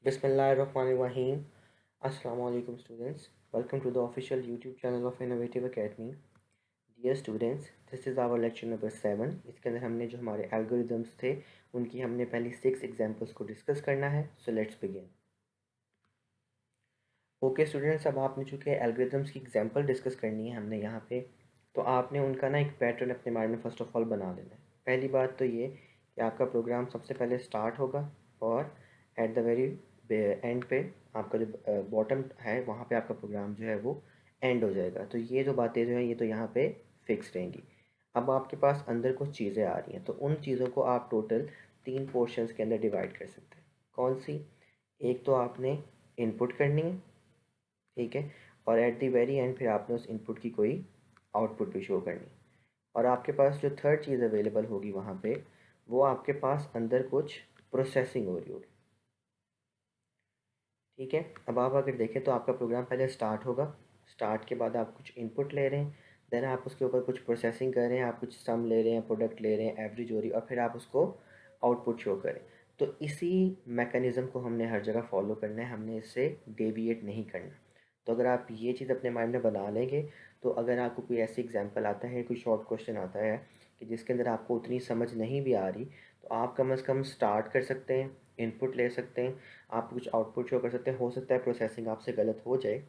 Bismillahirrahmanirrahim. Assalamu alaikum students. Welcome to the official YouTube channel of Innovative Academy. Dear students, this is our lecture number 7. इसके अंदर हमने जो हमारे algorithms थे उनकी हमने पहली 6 एग्जाम्पल्स को डिस्कस करना है. So let's begin. Okay students, अब आपने चूँकि algorithms की एग्जाम्पल डिस्कस करनी है हमने यहाँ पे, तो आपने उनका ना एक पैटर्न अपने माइंड में फर्स्ट ऑफ ऑल बना लेना है. पहली बात तो ये कि आपका प्रोग्राम सबसे पहले स्टार्ट होगा और एट द वेरी एंड पे आपका जो बॉटम है वहाँ पे आपका प्रोग्राम जो है वो एंड हो जाएगा. तो ये जो बातें जो हैं ये तो यहाँ पे फिक्स रहेंगी. अब आपके पास अंदर कुछ चीज़ें आ रही हैं, तो उन चीज़ों को आप टोटल 3 पोर्शंस के अंदर डिवाइड कर सकते हैं. कौन सी? एक तो आपने इनपुट करनी है, ठीक है, और एट द वेरी एंड फिर आपने उस इनपुट की कोई आउटपुट भी शो करनी. और आपके पास जो थर्ड चीज़ अवेलेबल होगी वहाँ पे, वो आपके पास अंदर कुछ प्रोसेसिंग हो रही होगी. ठीक है, अब आप अगर देखें तो आपका प्रोग्राम पहले स्टार्ट होगा. स्टार्ट के बाद आप कुछ इनपुट ले रहे हैं, देन आप उसके ऊपर कुछ प्रोसेसिंग कर रहे हैं, आप कुछ सम ले रहे हैं, प्रोडक्ट ले रहे हैं, एवरेज हो रही है, और फिर आप उसको आउटपुट शो करें. तो इसी मैकेनिज़्म को हमने हर जगह फॉलो करना है, हमने इससे डेविएट नहीं करना. तो अगर आप ये चीज़ अपने माइंड में बना लेंगे, तो अगर आपको कोई ऐसी एग्जांपल आता है, कोई शॉर्ट क्वेश्चन आता है कि जिसके अंदर आपको उतनी समझ नहीं भी आ रही, तो आप कम से कम स्टार्ट कर सकते हैं, इनपुट ले सकते हैं, आप कुछ आउटपुट शो कर सकते हैं. हो सकता है प्रोसेसिंग आपसे गलत हो जाए,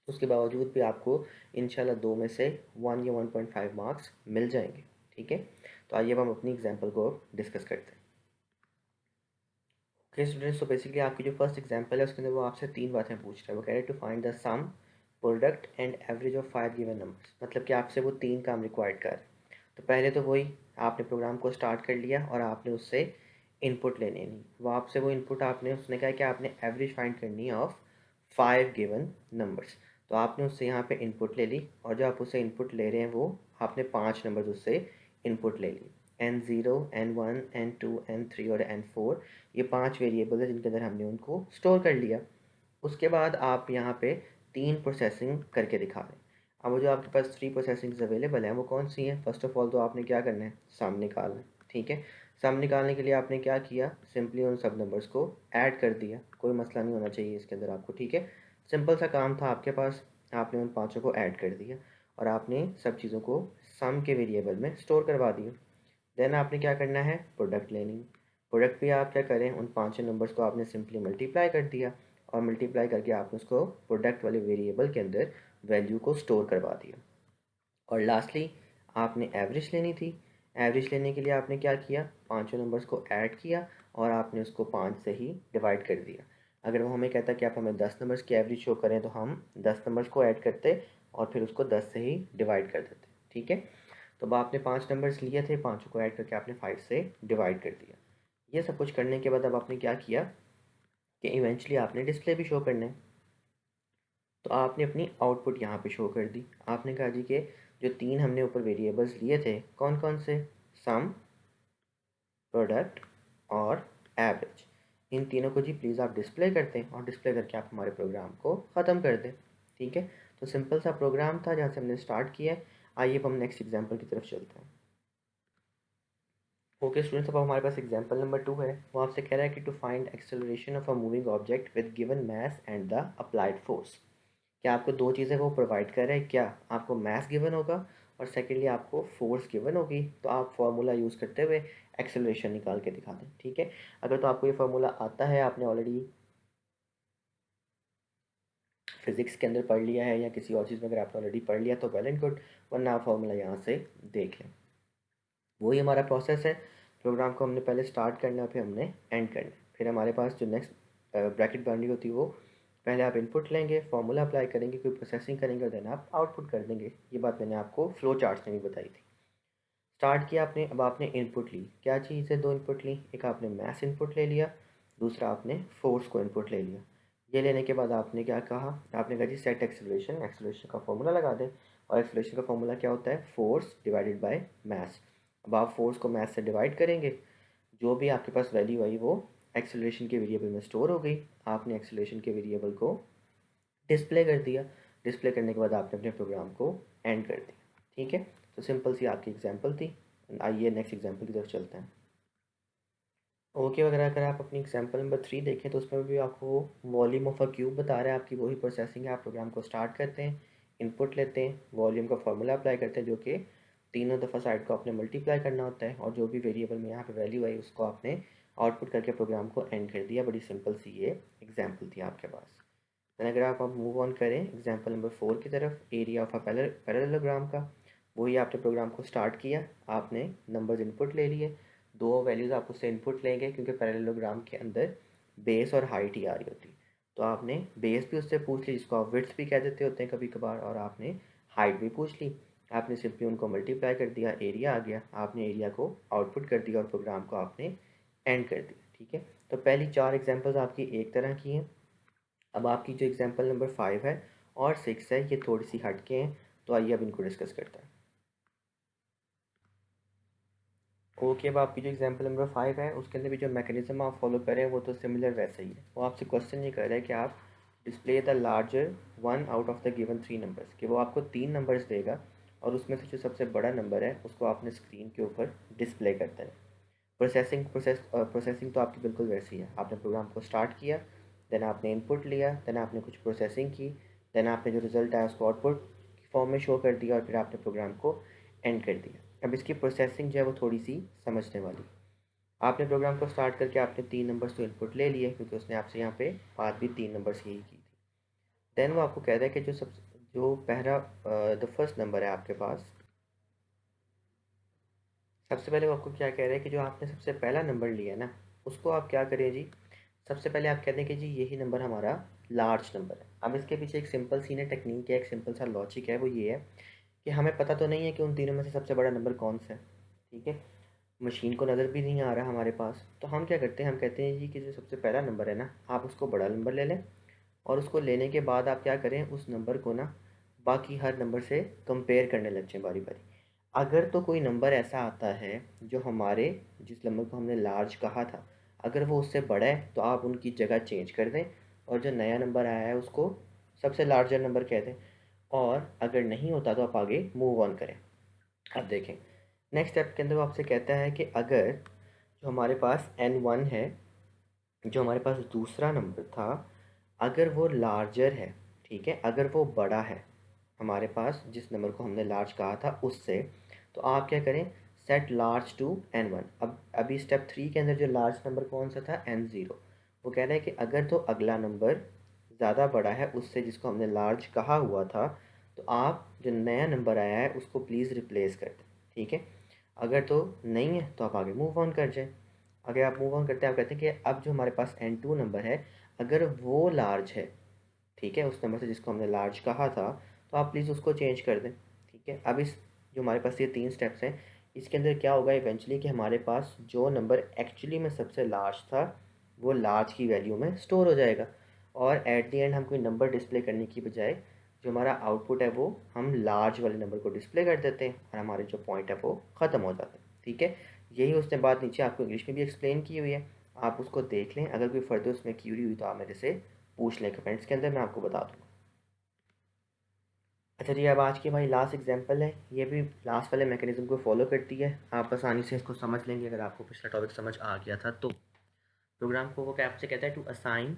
उसके बावजूद भी आपको इंशाल्लाह 2 में से 1 या 1.5 मार्क्स मिल जाएंगे. ठीक है, तो आइए अब हम अपनी एग्जांपल को डिस्कस करते हैं. ओके स्टूडेंट्स, तो बेसिकली आपकी जो फर्स्ट एग्जांपल है उसके अंदर वो आपसे 3 बातें पूछ रहा है. वो कह रहे हैं to find the sum, product and average of 5 given numbers. मतलब कि आपसे वो 3 काम रिक्वायर्ड कर रहे हैं. तो पहले तो वही, आपने प्रोग्राम को स्टार्ट कर लिया और आपने उससे इनपुट लेने नहीं. वो आपसे वो इनपुट आपने, उसने कहा कि आपने एवरेज फाइंड करनी है ऑफ 5 गिवन नंबर्स. तो आपने उससे यहाँ पे इनपुट ले ली, और जो आप उससे इनपुट ले रहे हैं वो आपने 5 नंबर उससे इनपुट ले ली. N0, N1, N2, N3 और N4, ये 5 वेरिएबल है जिनके अंदर हमने उनको स्टोर कर लिया. उसके बाद आप यहाँ पे 3 प्रोसेसिंग करके दिखा दें. अब वो जो आपके पास 3 प्रोसेसिंग्स अवेलेबल हैं वो कौन सी हैं? फर्स्ट ऑफ ऑल तो आपने क्या करना है, सम निकालना है. ठीक है, सम निकालने के लिए आपने क्या किया, सिंपली उन सब नंबर्स को ऐड कर दिया. कोई मसला नहीं होना चाहिए इसके अंदर आपको. ठीक है, सिंपल सा काम था आपके पास, आपने उन पाँचों को ऐड कर दिया और आपने सब चीज़ों को सम के वेरिएबल में स्टोर करवा दिया. देन आपने क्या करना है, प्रोडक्ट लेनी. प्रोडक्ट भी आप क्या करें, उन पाँचों नंबर्स को आपने सिंपली मल्टीप्लाई कर दिया, और मल्टीप्लाई करके आपने उसको प्रोडक्ट वाले वेरिएबल के अंदर वैल्यू को स्टोर करवा दिया. और लास्टली आपने एवरेज लेनी थी. एवरेज लेने के लिए आपने क्या किया, पाँचों नंबर्स को ऐड किया और आपने उसको 5 से ही डिवाइड कर दिया. अगर वो हमें कहता कि आप हमें 10 नंबर्स की एवरेज शो करें, तो हम 10 नंबर्स को ऐड करते और फिर उसको 10 से ही डिवाइड कर देते. ठीक है, तो अब आपने 5 नंबर्स लिए थे, पाँचों को ऐड करके आपने 5 से डिवाइड कर दिया. ये सब कुछ करने के बाद अब आपने क्या किया कि इवेंचुअली आपने डिस्प्ले भी शो करना है. तो आपने अपनी आउटपुट यहाँ पे शो कर दी. आपने कहा जी कि जो 3 हमने ऊपर वेरिएबल्स लिए थे, कौन कौन से, सम, प्रोडक्ट और एवरेज, इन तीनों को जी प्लीज़ आप डिस्प्ले कर दें, और डिस्प्ले करके आप हमारे प्रोग्राम को ख़त्म कर दें. ठीक है, तो सिंपल सा प्रोग्राम था जहाँ से हमने स्टार्ट किया. आइए अब हम नेक्स्ट एग्जाम्पल की तरफ चलते हैं. ओके स्टूडेंट्स, अब हमारे पास एग्जांपल नंबर 2 है. वो आपसे कह रहा है कि to find acceleration of a moving object with given mass and the applied force. क्या आपको दो चीज़ें वो प्रोवाइड कर रहे हैं, क्या आपको मास गिवन होगा और सेकेंडली आपको फोर्स गिवन होगी. तो आप फार्मूला यूज़ करते हुए एक्सेलरेशन निकाल के दिखा दें. ठीक है, अगर तो आपको ये फार्मूला आता है, आपने ऑलरेडी फिजिक्स के अंदर पढ़ लिया है या किसी और चीज़ में अगर आपने ऑलरेडी पढ़ लिया तो वेल एंड गुड, वरना आप फार्मूला यहाँ से देख लें. वही हमारा प्रोसेस है. प्रोग्राम को हमने पहले स्टार्ट करना है, फिर हमने एंड करना है. फिर हमारे पास जो नेक्स्ट ब्रैकेट बन रही होती है वो पहले आप इनपुट लेंगे, फार्मूला अप्लाई करेंगे, कोई प्रोसेसिंग करेंगे और देन आप आउटपुट कर देंगे. ये बात मैंने आपको फ्लो चार्ट्स में भी बताई थी. स्टार्ट किया आपने, अब आपने इनपुट ली. क्या चीज़ है, दो इनपुट ली. एक आपने मैथ इनपुट ले लिया, दूसरा आपने फोर्स को इनपुट ले लिया. ये लेने के बाद आपने क्या कहा, आपने कहा जी सेट एक्सेलरेशन, एक्सेलरेशन का फॉर्मूला लगा दें. और एक्सेलरेशन का फॉर्मूला क्या होता है, फोर्स डिवाइडेड बाय मास. अब आप फोर्स को मास से डिवाइड करेंगे, जो भी आपके पास वैल्यू आई वो एक्सेलरेशन के वेरिएबल में स्टोर हो गई. आपने एक्सेलरेशन के वेरिएबल को डिस्प्ले कर दिया. डिस्प्ले करने के बाद आपने अपने प्रोग्राम को एंड कर दिया. ठीक है, तो सिंपल सी आपकी एग्जांपल थी. आइए नेक्स्ट एग्जांपल की तरफ चलते हैं. ओके वगैरह अगर आप अपनी एग्जांपल नंबर 3 देखें तो उसमें भी आपको वॉल्यूम ऑफ अ क्यूब बता रहा है, आपकी वही प्रोसेसिंग है। आप प्रोग्राम को स्टार्ट करते हैं, इनपुट लेते हैं, वॉल्यूम का फार्मूला अप्लाई करते हैं जो कि तीनों दफ़ा साइड को आपने मल्टीप्लाई करना होता है, और जो भी वेरिएबल में यहाँ पे वैल्यू आई उसको आपने आउटपुट करके प्रोग्राम को एंड कर दिया। बड़ी सिंपल सी ये एग्जाम्पल थी आपके पास। दैन अगर आप अब मूव ऑन करें एग्जाम्पल नंबर 4 की तरफ, एरिया ऑफ अ पैरेललोग्राम का, वही आपने प्रोग्राम को स्टार्ट किया, आपने नंबर्स इनपुट ले लिए, दो वैल्यूज़ आप उससे इनपुट लेंगे क्योंकि पैरेललोग्राम के अंदर बेस और हाइट ही आ रही होती। तो आपने बेस भी उससे पूछ ली, जिसको आप विड्थ भी कह देते होते हैं कभी कभार, और आपने हाइट भी पूछ ली। आपने सिंपली उनको मल्टीप्लाई कर दिया, एरिया आ गया, आपने एरिया को आउटपुट कर दिया और प्रोग्राम को आपने एंड कर दिया। ठीक है, तो पहली 4 एग्जांपल्स आपकी एक तरह की हैं। अब आपकी जो एग्जांपल नंबर 5 है और 6 है, ये थोड़ी सी हट के हैं, तो आइए अब इनको डिस्कस करते हैं। ओके, अब आपकी जो एग्जांपल नंबर 5 है उसके अंदर भी जो मैकेनिज्म आप फॉलो करें वो तो सिमिलर वैसा ही है। वो आपसे क्वेश्चन ये कर रहा है कि आप display the larger one out of the given 3 numbers, कि वो आपको 3 नंबर्स देगा और उसमें से जो सबसे बड़ा नंबर है उसको आपने स्क्रीन के ऊपर डिस्प्ले करता है। प्रोसेसिंग तो आपकी बिल्कुल वैसी है। आपने प्रोग्राम को स्टार्ट किया, देन आपने इनपुट लिया, देन आपने कुछ प्रोसेसिंग की, देन आपने जो रिज़ल्ट आया उसको आउटपुट की फॉर्म में शो कर दिया और फिर आपने प्रोग्राम को एंड कर दिया। अब इसकी प्रोसेसिंग जो है वो थोड़ी सी समझने वाली। आपने प्रोग्राम को स्टार्ट करके आपने 3 नंबर्स तो इनपुट ले लिए क्योंकि उसने आपसे यहाँ पे बात भी 3 नंबर्स यही की थी। देन वो आपको कह रहा है कि जो पहला द फर्स्ट नंबर है आपके पास, सबसे पहले वो आपको क्या कह रहा है कि जो आपने सबसे पहला नंबर लिया ना, उसको आप क्या करें जी, सबसे पहले आप कहते हैं कि जी यही नंबर हमारा लार्ज नंबर है। अब इसके पीछे एक सिंपल सी ने टेक्निक है, एक सिंपल सा लॉजिक है, वो ये है कि हमें पता तो नहीं है कि उन तीनों में से सबसे बड़ा नंबर कौन सा है। ठीक है, मशीन को नज़र भी नहीं आ रहा हमारे पास, तो हम क्या करते हैं, हम कहते हैं जी कि जो सबसे पहला नंबर है ना, आप उसको बड़ा नंबर ले लें, और उसको लेने के बाद आप क्या करें, उस नंबर को ना बाकी हर नंबर से कंपेयर करने लग जाएं बारी बारी। अगर तो कोई नंबर ऐसा आता है जो हमारे जिस नंबर को हमने लार्ज कहा था, अगर वो उससे बड़ा है तो आप उनकी जगह चेंज कर दें और जो नया नंबर आया है उसको सबसे लार्जर नंबर कह दें, और अगर नहीं होता तो आप आगे मूव ऑन करें। अब देखें, नेक्स्ट स्टेप के अंदर वो आपसे कहता है कि अगर जो हमारे पास N1 है, जो हमारे पास दूसरा नंबर था, अगर वो लार्जर है, ठीक है, अगर वो बड़ा है हमारे पास जिस नंबर को हमने लार्ज कहा था उससे, तो आप क्या करें, सेट लार्ज टू N1। अब अभी स्टेप 3 के अंदर जो लार्ज नंबर कौन सा था, N0। वो कह रहा है कि अगर तो अगला नंबर ज़्यादा बड़ा है उससे जिसको हमने लार्ज कहा हुआ था, तो आप जो नया नंबर आया है उसको प्लीज़ रिप्लेस कर दें। ठीक है, अगर तो नहीं है तो आप आगे मूव ऑन कर जाएं। अगर आप मूव ऑन करते हैं, आप कहते हैं कि अब जो हमारे पास N2 नंबर है, अगर वो लार्ज है, ठीक है, उस नंबर से जिसको हमने लार्ज कहा था, तो आप प्लीज़ उसको चेंज कर दें। ठीक है, अब इस जो हमारे पास ये 3 स्टेप्स हैं, इसके अंदर क्या होगा इवेंचुअली कि हमारे पास जो नंबर एक्चुअली में सबसे लार्ज था वो लार्ज की वैल्यू में स्टोर हो जाएगा, और एट द एंड हम कोई नंबर डिस्प्ले करने की बजाय जो हमारा आउटपुट है वो हम लार्ज वाले नंबर को डिस्प्ले कर देते हैं और हमारे जो पॉइंट है वो ख़त्म हो जाता है। ठीक है, यही उसने बात नीचे आपको इंग्लिश में भी एक्सप्लेन की हुई है, आप उसको देख लें। अगर कोई फर्दर उसमें क्यूरी हुई तो आप मेरे से पूछ लें कमेंट्स के अंदर, मैं आपको बता दूँगा। अच्छा जी, अब आज की हमारी लास्ट एग्जांपल है, ये भी लास्ट वाले मैकेनिज्म को फॉलो करती है। आप आसानी से इसको समझ लेंगे अगर आपको पिछला टॉपिक समझ आ गया था तो। प्रोग्राम को वो क्या आपसे कहता है, to assign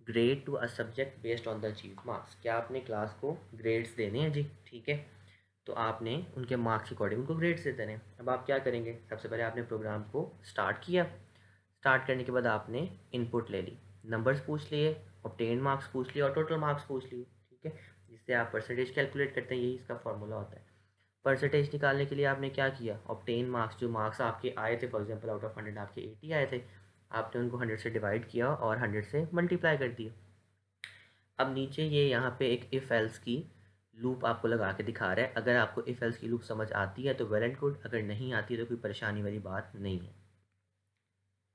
grade to a subject based on the achieve marks. क्या आपने क्लास को ग्रेड्स देने हैं जी, ठीक है, तो आपने उनके मार्क्स के अकॉर्डिंग उनको ग्रेड्स दे देने हैं। अब आप क्या करेंगे, सबसे पहले आपने प्रोग्राम को स्टार्ट किया, स्टार्ट करने के बाद आपने इनपुट ले ली, नंबर्स पूछ लिए, ऑब्टेन मार्क्स पूछ लिए और टोटल मार्क्स पूछ लिए। ठीक है, जिससे आप परसेंटेज कैलकुलेट करते हैं, यही इसका फॉर्मूला होता है। परसेंटेज निकालने के लिए आपने क्या किया, ऑब्टेन मार्क्स, जो मार्क्स आपके आए थे, फॉर एग्जांपल आउट ऑफ 100 आपके 80 आए थे, आपने उनको 100 से डिवाइड किया और 100 से मल्टीप्लाई कर दिया। अब नीचे ये यहाँ पे एक इफ़ एल्स की लूप आपको लगा के दिखा रहा है। अगर आपको इफ़ एल्स की लूप समझ आती है तो वेल एंड गुड, अगर नहीं आती है तो कोई परेशानी वाली बात नहीं है।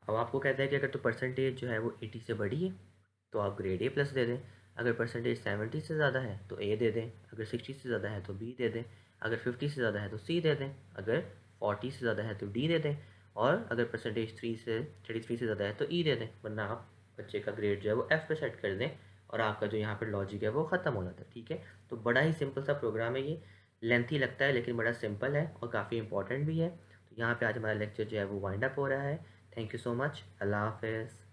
अब आपको कहता है कि अगर तो परसेंटेज जो है वो 80 से बड़ी है तो आप ग्रेड ए प्लस दे दें, अगर परसेंटेज 70 से ज़्यादा है तो ए दे दें, अगर 60 से ज़्यादा है तो बी दे दें, अगर 50 से ज़्यादा है तो सी दे दें, अगर 40 से ज़्यादा है तो डी दे दें, और अगर परसेंटेज 33 से ज़्यादा है तो ई दे दें, वरना आप बच्चे का ग्रेड जो है वो एफ़ पे सेट कर दें और आपका जो यहाँ पर लॉजिक है वो ख़त्म हो जाता है। ठीक है, तो बड़ा ही सिंपल सा प्रोग्राम है ये, लेंथी लगता है लेकिन बड़ा सिंपल है और काफ़ी इंपॉर्टेंट भी है। तो यहाँ पे आज हमारा लेक्चर जो है वो वाइंड अप हो रहा है। Thank you so much. अल्लाह हाफिज़।